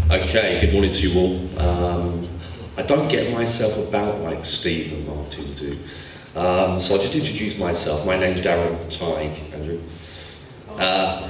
Okay, good morning to you all. I don't get myself about like Steve and Martin do. So I'll just introduce myself. My name's Darren, Tigue, Andrew. I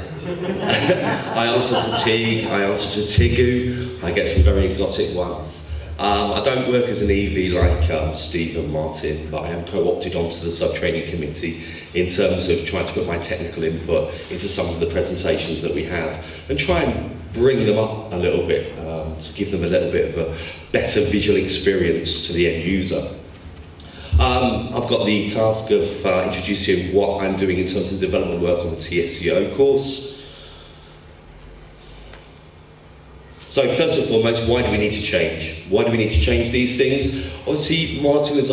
answer to Tigue, I answer to Tigue, I get some very exotic ones. I don't work as an EV like Steve and Martin, but I am co-opted onto the sub-training committee in terms of trying to put my technical input into some of the presentations that we have and try and bring them up a little bit, to give them a little bit of a better visual experience to the end user. I've got the task of introducing what I'm doing in terms of development work on the TSCO course. So first and foremost, why do we need to change? Why do we need to change these things? Obviously, Martin was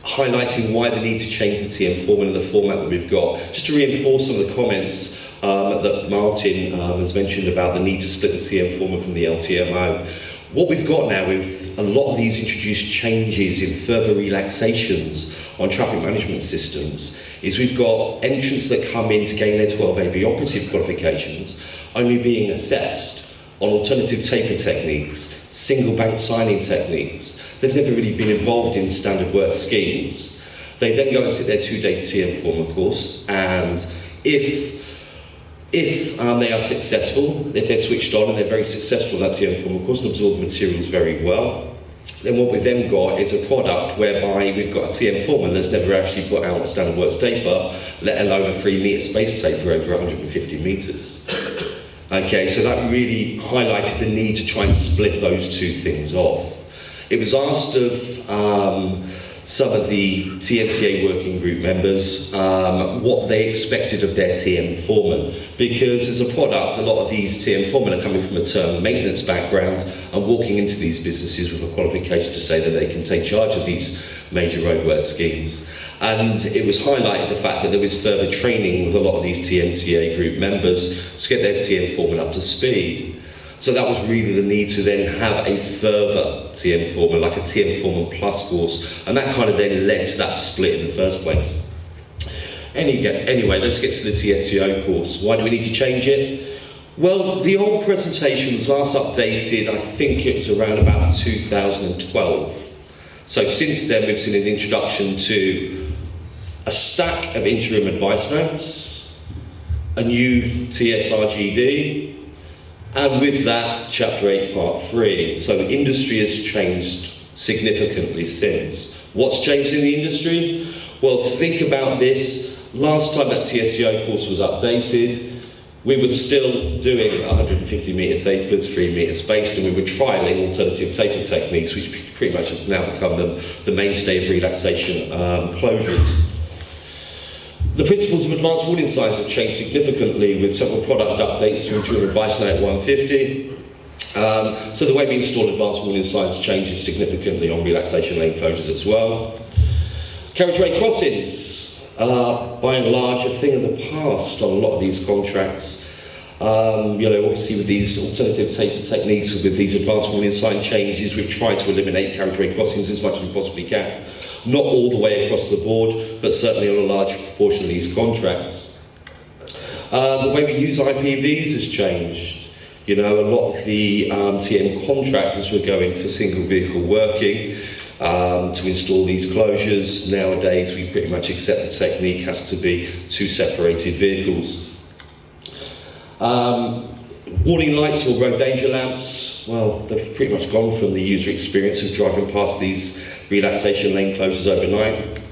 highlighting why the need to change the TM format and the format that we've got. Just to reinforce some of the comments that Martin has mentioned about the need to split the TM format from the LTMO. What we've got now with a lot of these introduced changes in further relaxations on traffic management systems is we've got entrants that come in to gain their 12AB operative qualifications only being assessed on alternative taper techniques, single bank signing techniques. They've never really been involved in standard work schemes. They then go and sit their 2-day TM format course, and if they are successful, if they're switched on and they're very successful in that TM format course and absorb the materials very well, then what we've then got is a product whereby we've got a TM foreman that's never actually put out a standard works taper, let alone a 3-metre space taper over 150 metres. Okay, so that really highlighted the need to try and split those two things off. It was asked of some of the TMCA working group members what they expected of their TM foreman, because as a product, a lot of these TM foremen are coming from a term maintenance background and walking into these businesses with a qualification to say that they can take charge of these major roadwork schemes. And it was highlighted the fact that there was further training with a lot of these TMCA group members to get their TM foreman up to speed. So that was really the need to then have a further TM foreman, like a TM foreman plus course, and that kind of then led to that split in the first place. Anyway, let's get to the TSCO course. Why do we need to change it? Well, the old presentation was last updated, I think it was around about 2012. So since then we've seen an introduction to a stack of interim advice notes, a new TSRGD, and with that, Chapter 8, Part 3. So the industry has changed significantly since. What's changed in the industry? Well, think about this. Last time that TSCO course was updated, we were still doing 150 metre tapers, 3 metre spaced, and we were trialling alternative taper techniques, which pretty much has now become the mainstay of relaxation closures. The principles of advanced warning signs have changed significantly with several product updates during Advice Note 150. So the way we install advanced warning signs changes significantly on relaxation lane closures as well. Carriageway crossings are by and large a thing of the past on a lot of these contracts. Obviously with these alternative taper techniques and with these advanced warning sign changes, we've tried to eliminate carriageway crossings as much as we possibly can. Not all the way across the board, but certainly on a large proportion of these contracts. The way we use IPVs has changed. A lot of the TM contractors were going for single vehicle working to install these closures. Nowadays, we pretty much accept the technique has to be 2 separated vehicles. Warning lights or road danger lamps, well, they've pretty much gone from the user experience of driving past these relaxation lane closures overnight.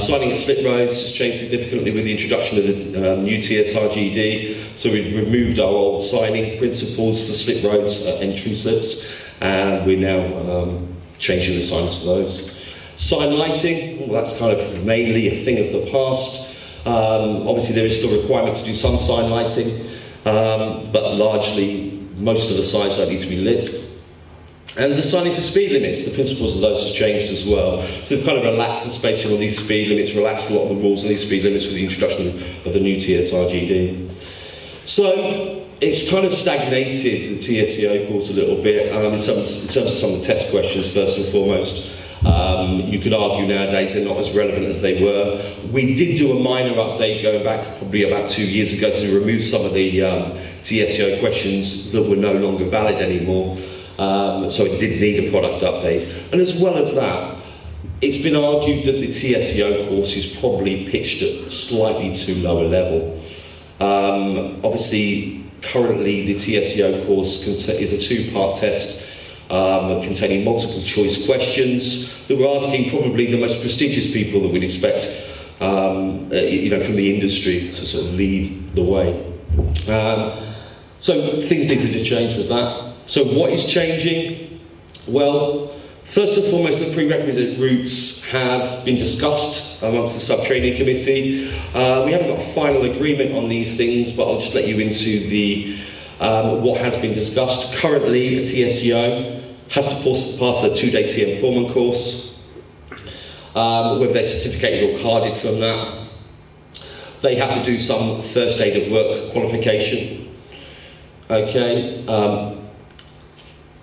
Signing at slip roads has changed significantly with the introduction of the new TSRGD. So we've removed our old signing principles for slip roads entry slips, and we're now changing the signs for those. Sign lighting, well, that's kind of mainly a thing of the past. Obviously there is still a requirement to do some sign lighting, but largely most of the signs don't need to be lit. And the signing for speed limits, the principles of those has changed as well. So they've kind of relaxed the spacing on these speed limits, relaxed a lot of the rules on these speed limits with the introduction of the new TSRGD. So it's kind of stagnated the TSCO course a little bit in terms of some of the test questions first and foremost. You could argue nowadays they're not as relevant as they were. We did do a minor update going back probably about 2 years ago to remove some of the TSEO questions that were no longer valid anymore. So it did need a product update. And as well as that, it's been argued that the TSEO course is probably pitched at slightly too low a level. Obviously, currently the TSEO course is a two-part test containing multiple choice questions that we're asking probably the most prestigious people that we'd expect from the industry to sort of lead the way. So things needed to change with that. So what is changing? Well, first and foremost, the prerequisite routes have been discussed amongst the sub-training committee. We haven't got a final agreement on these things, but I'll just let you into the what has been discussed. Currently, a TSEO has to pass a 2-day TM Foreman course, whether they're certificated or carded from that. They have to do some first aid at work qualification. Okay.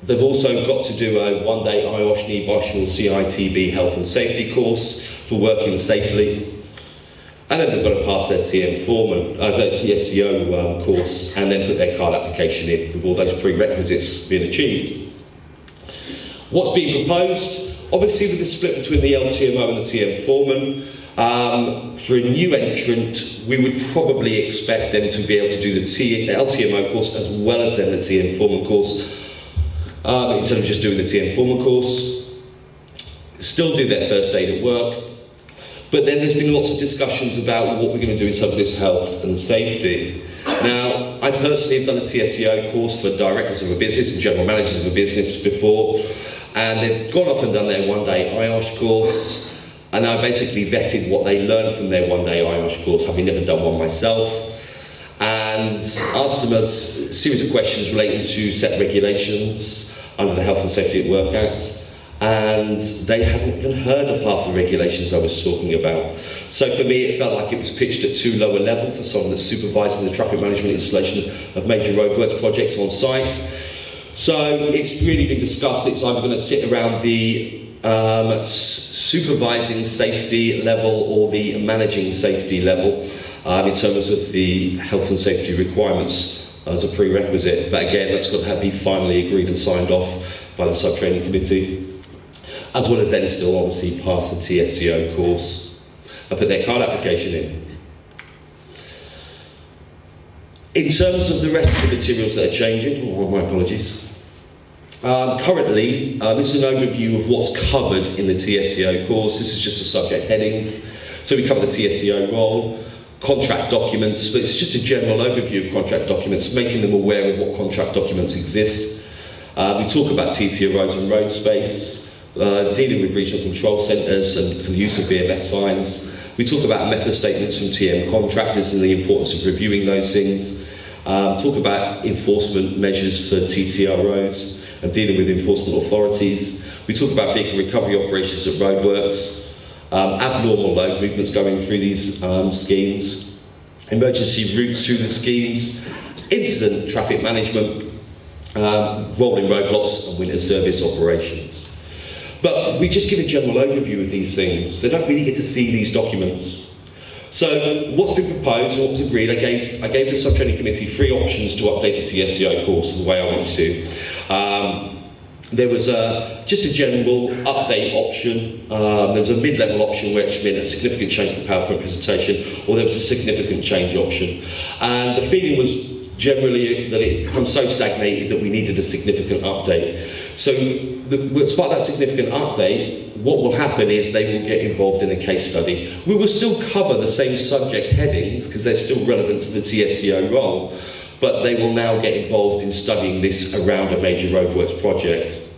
They've also got to do a 1-day IOSH NEBOSH or CITB health and safety course for working safely. And then they've got to pass their TM Foreman, their TSEO course, and then put their card application in with all those prerequisites being achieved. What's being proposed? Obviously with the split between the LTMO and the TM Foreman, for a new entrant, we would probably expect them to be able to do the LTMO course as well as then the TM Foreman course, instead of just doing the TM Foreman course. Still do their first aid at work. But then there's been lots of discussions about what we're going to do in terms of this health and safety. Now, I personally have done a TSEO course for directors of a business and general managers of a business before, and they've gone off and done their 1-day IOSH course, and I basically vetted what they learned from their 1-day IOSH course, having never done one myself, and asked them a series of questions relating to set regulations under the Health and Safety at Work Act. And they hadn't even heard of half the regulations I was talking about. So for me, it felt like it was pitched at too low a level for someone that's supervising the traffic management installation of major roadworks projects on site. So it's really been discussed. It's either going to sit around the supervising safety level or the managing safety level in terms of the health and safety requirements as a prerequisite. But again, that's got to be finally agreed and signed off by the sub-training committee, as well as then still obviously pass the TSEO course and put their card application in. In terms of the rest of the materials that are changing, my apologies. Currently, this is an overview of what's covered in the TSEO course. This is just the subject headings. So we cover the TSEO role, contract documents, but it's just a general overview of contract documents, making them aware of what contract documents exist. We talk about TTO roads and road space, dealing with regional control centres and for the use of VMS signs. We talk about method statements from TM contractors and the importance of reviewing those things. Talk about enforcement measures for TTROs and dealing with enforcement authorities. We talk about vehicle recovery operations at roadworks, abnormal load movements going through these schemes, emergency routes through the schemes, incident traffic management, rolling roadblocks and winter service operations. But we just give a general overview of these things. They don't really get to see these documents. So what's been proposed and what was agreed, I gave the sub-training committee 3 options to update the TSEO course the way I wanted to. There was just a general update option. There was a mid-level option which meant a significant change to the PowerPoint presentation, or there was a significant change option. And the feeling was generally that it becomes so stagnated that we needed a significant update. So as part of that significant update, what will happen is they will get involved in a case study. We will still cover the same subject headings because they're still relevant to the TSEO role, but they will now get involved in studying this around a major roadworks project.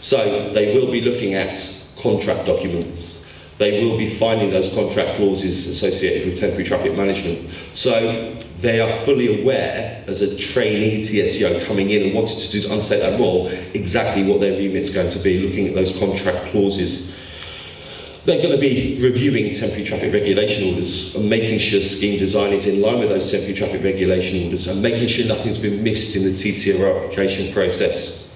So they will be looking at contract documents. They will be finding those contract clauses associated with temporary traffic management. So they are fully aware, as a trainee TSEO coming in and wanting to undertake that role, exactly what their remit's going to be, looking at those contract clauses. They're going to be reviewing temporary traffic regulation orders and making sure scheme design is in line with those temporary traffic regulation orders and making sure nothing's been missed in the TTO application process.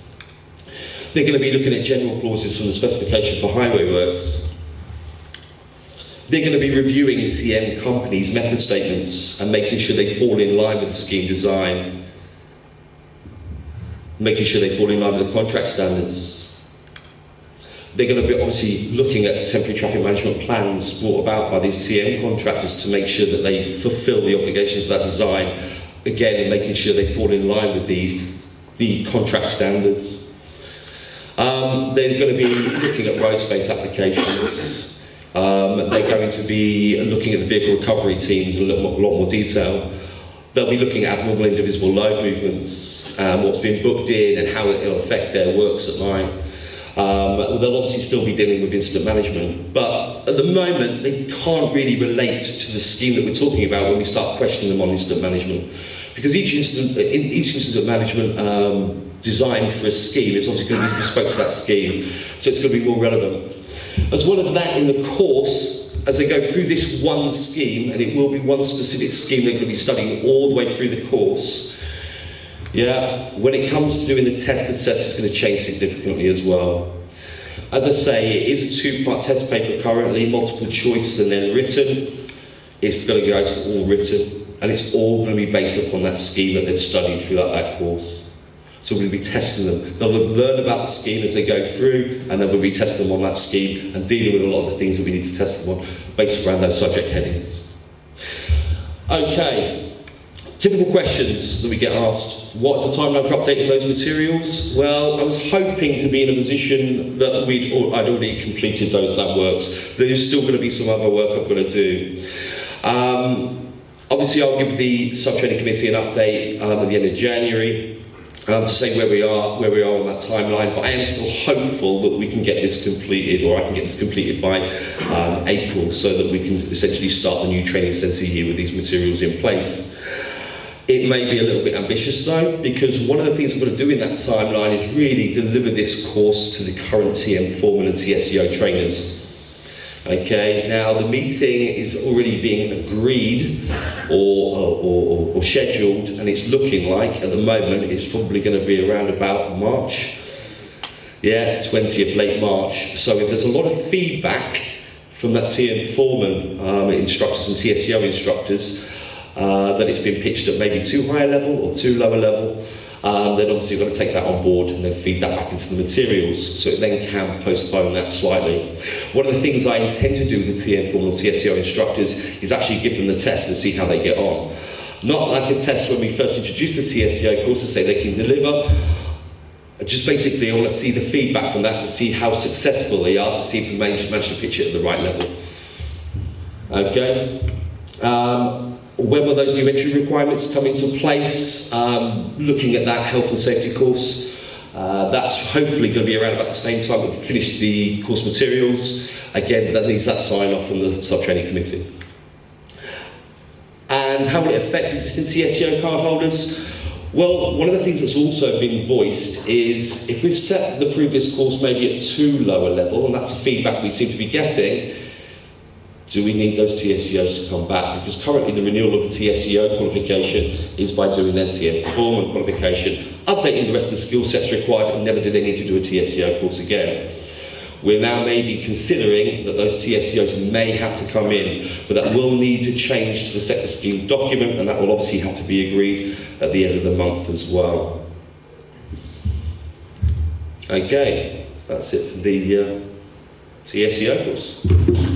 They're going to be looking at general clauses from the specification for highway works. They're going to be reviewing TM companies' method statements and making sure they fall in line with the scheme design. making sure they fall in line with the contract standards. They're going to be obviously looking at temporary traffic management plans brought about by these CM contractors to make sure that they fulfil the obligations of that design, again, and making sure they fall in line with the contract standards. They're going to be looking at road space applications. They're going to be looking at the vehicle recovery teams in a lot more detail. They'll be looking at abnormal indivisible load movements, what's been booked in and how it will affect their works at night. They'll obviously still be dealing with incident management, but at the moment they can't really relate to the scheme that we're talking about when we start questioning them on incident management. Because each incident management design for a scheme is obviously going to be bespoke to that scheme, so it's going to be more relevant. As well as that, in the course, as they go through this one scheme, and it will be one specific scheme they're going to be studying all the way through the course, when it comes to doing the test is going to change significantly as well. As I say, it is a two-part test paper currently, multiple choice and then written. It's going to go to all written, and it's all going to be based upon that scheme that they've studied throughout that course. So we'll be testing them. They'll learn about the scheme as they go through, and then we'll be testing them on that scheme and dealing with a lot of the things that we need to test them on based around those subject headings. Okay, typical questions that we get asked. What's the timeline for updating those materials? Well, I was hoping to be in a position that I'd already completed that works. There's still going to be some other work I've got to do. Obviously, I'll give the sub-training committee an update at the end of January to say where we are on that timeline. But I am still hopeful that we can get this completed, or I can get this completed by April, so that we can essentially start the new training centre year with these materials in place. It may be a little bit ambitious though, because one of the things we're going to do in that timeline is really deliver this course to the current TM foreman and TSEO trainers. Okay, now the meeting is already being agreed or scheduled, and it's looking like at the moment it's probably going to be around about March. 20th, late March. So if there's a lot of feedback from that TM foreman instructors and TSEO instructors, that it's been pitched at maybe too high a level or too low a level, then obviously you've got to take that on board and then feed that back into the materials, so it then can postpone that slightly. One of the things I intend to do with the TM foreman or TSEO instructors is actually give them the test and see how they get on. Not like a test when we first introduced the TSEO course to say they can deliver. Just basically I want to see the feedback from that to see how successful they are, to see if we manage to pitch it at the right level. Okay. When will those new entry requirements come into place? Looking at that health and safety course, that's hopefully going to be around about the same time we've finished the course materials. Again, that needs that sign off from the sub-training committee. And how will it affect existing TSEO card holders? Well, one of the things that's also been voiced is if we've set the previous course maybe at too low a level, and that's the feedback we seem to be getting, do we need those TSEOs to come back? Because currently the renewal of the TSEO qualification is by doing their TM foreman qualification, updating the rest of the skill sets required, and never do they need to do a TSEO course again. We're now maybe considering that those TSEOs may have to come in, but that will need to change to the sector scheme document, and that will obviously have to be agreed at the end of the month as well. Okay, that's it for the TSEO course.